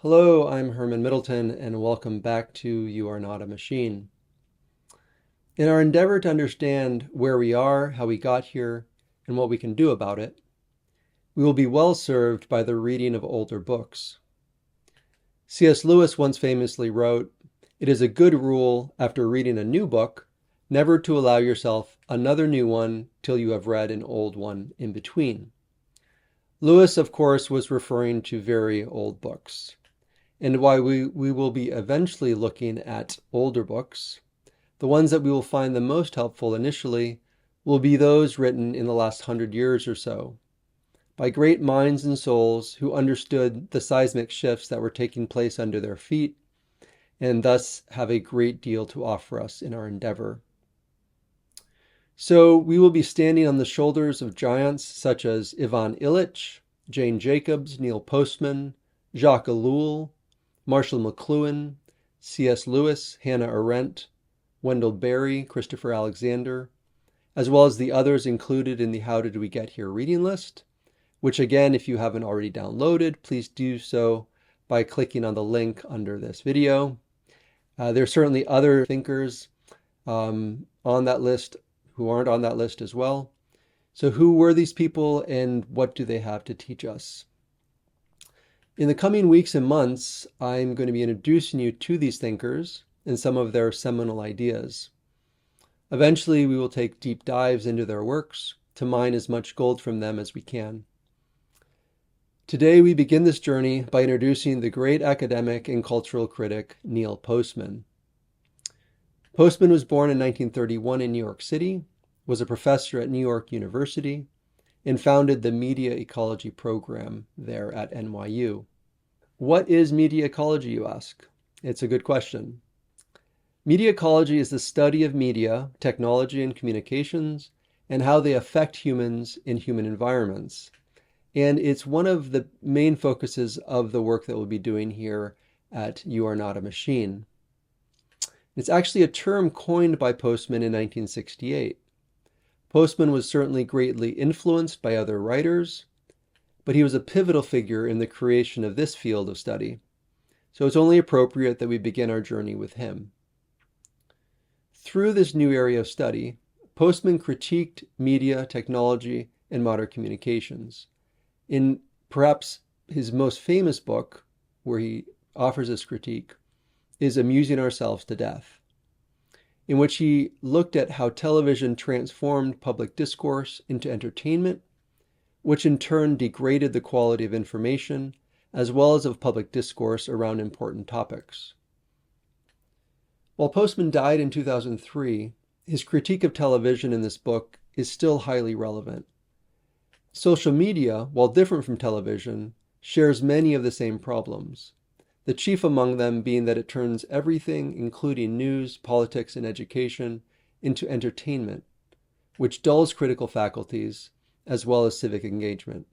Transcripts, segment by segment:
Hello, I'm Herman Middleton, and welcome back to You Are Not a Machine. In our endeavor to understand where we are, how we got here, and what we can do about it, we will be well served by the reading of older books. C.S. Lewis once famously wrote, "It is a good rule, after reading a new book, never to allow yourself another new one till you have read an old one in between." Lewis, of course, was referring to very old books. And while we will be eventually looking at older books, the ones that we will find the most helpful initially will be those written in the last 100 years or so, by great minds and souls who understood the seismic shifts that were taking place under their feet, and thus have a great deal to offer us in our endeavor. So we will be standing on the shoulders of giants such as Ivan Illich, Jane Jacobs, Neil Postman, Jacques Ellul, Marshall McLuhan, C.S. Lewis, Hannah Arendt, Wendell Berry, Christopher Alexander, as well as the others included in the How Did We Get Here reading list, which again, if you haven't already downloaded, please do so by clicking on the link under this video. There are certainly other thinkers on that list who aren't on that list as well. So who were these people and what do they have to teach us? In the coming weeks and months, I'm going to be introducing you to these thinkers and some of their seminal ideas. Eventually, we will take deep dives into their works to mine as much gold from them as we can. Today, we begin this journey by introducing the great academic and cultural critic, Neil Postman. Postman was born in 1931 in New York City, was a professor at New York University, and founded the Media Ecology program there at NYU. What is media ecology, you ask? It's a good question. Media ecology is the study of media, technology, and communications, and how they affect humans in human environments. And it's one of the main focuses of the work that we'll be doing here at You Are Not a Machine. It's actually a term coined by Postman in 1968. Postman was certainly greatly influenced by other writers, but he was a pivotal figure in the creation of this field of study. So it's only appropriate that we begin our journey with him. Through this new area of study, Postman critiqued media, technology, and modern communications. In perhaps his most famous book, where he offers this critique, is Amusing Ourselves to Death, in which he looked at how television transformed public discourse into entertainment, which in turn degraded the quality of information as well as of public discourse around important topics. While Postman died in 2003, his critique of television in this book is still highly relevant. Social media, while different from television, shares many of the same problems, the chief among them being that it turns everything, including news, politics, and education, into entertainment, which dulls critical faculties as well as civic engagement.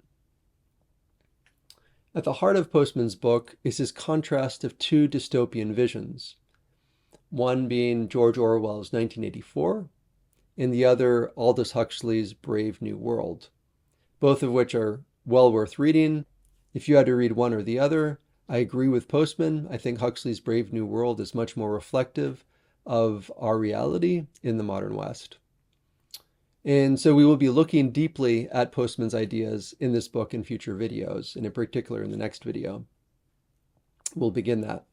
At the heart of Postman's book is his contrast of two dystopian visions, one being George Orwell's 1984, and the other Aldous Huxley's Brave New World, both of which are well worth reading. If you had to read one or the other, I agree with Postman. I think Huxley's Brave New World is much more reflective of our reality in the modern West. And so we will be looking deeply at Postman's ideas in this book in future videos, and in particular in the next video. We'll begin that.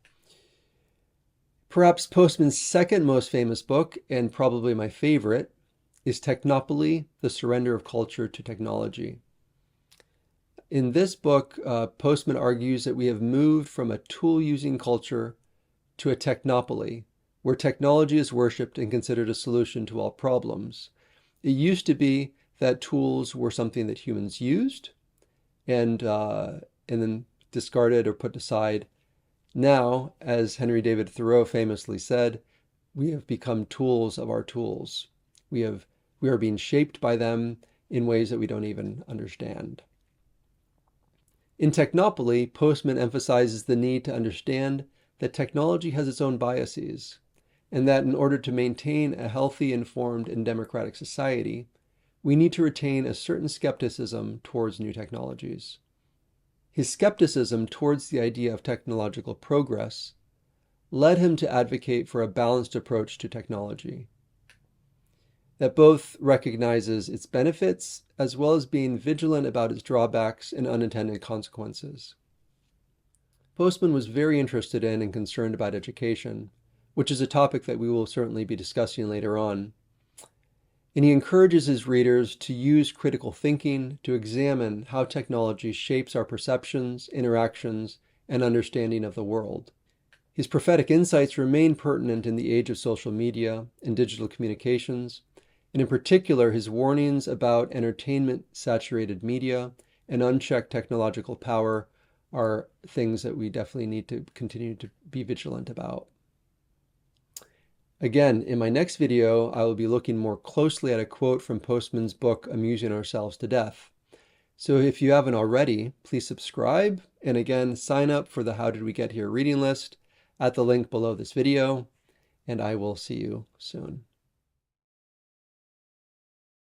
Perhaps Postman's second most famous book, and probably my favorite, is Technopoly, The Surrender of Culture to Technology. In this book, Postman argues that we have moved from a tool-using culture to a technopoly, where technology is worshipped and considered a solution to all problems. It used to be that tools were something that humans used and then discarded or put aside. Now, as Henry David Thoreau famously said, we have become tools of our tools. We are being shaped by them in ways that we don't even understand. In Technopoly, Postman emphasizes the need to understand that technology has its own biases, and that in order to maintain a healthy, informed, and democratic society, we need to retain a certain skepticism towards new technologies. His skepticism towards the idea of technological progress led him to advocate for a balanced approach to technology that both recognizes its benefits as well as being vigilant about its drawbacks and unintended consequences. Postman was very interested in and concerned about education, which is a topic that we will certainly be discussing later on. And he encourages his readers to use critical thinking to examine how technology shapes our perceptions, interactions, and understanding of the world. His prophetic insights remain pertinent in the age of social media and digital communications, and in particular, his warnings about entertainment-saturated media and unchecked technological power are things that we definitely need to continue to be vigilant about. Again, in my next video, I will be looking more closely at a quote from Postman's book, Amusing Ourselves to Death. So if you haven't already, please subscribe, and again, sign up for the How Did We Get Here reading list at the link below this video, and I will see you soon.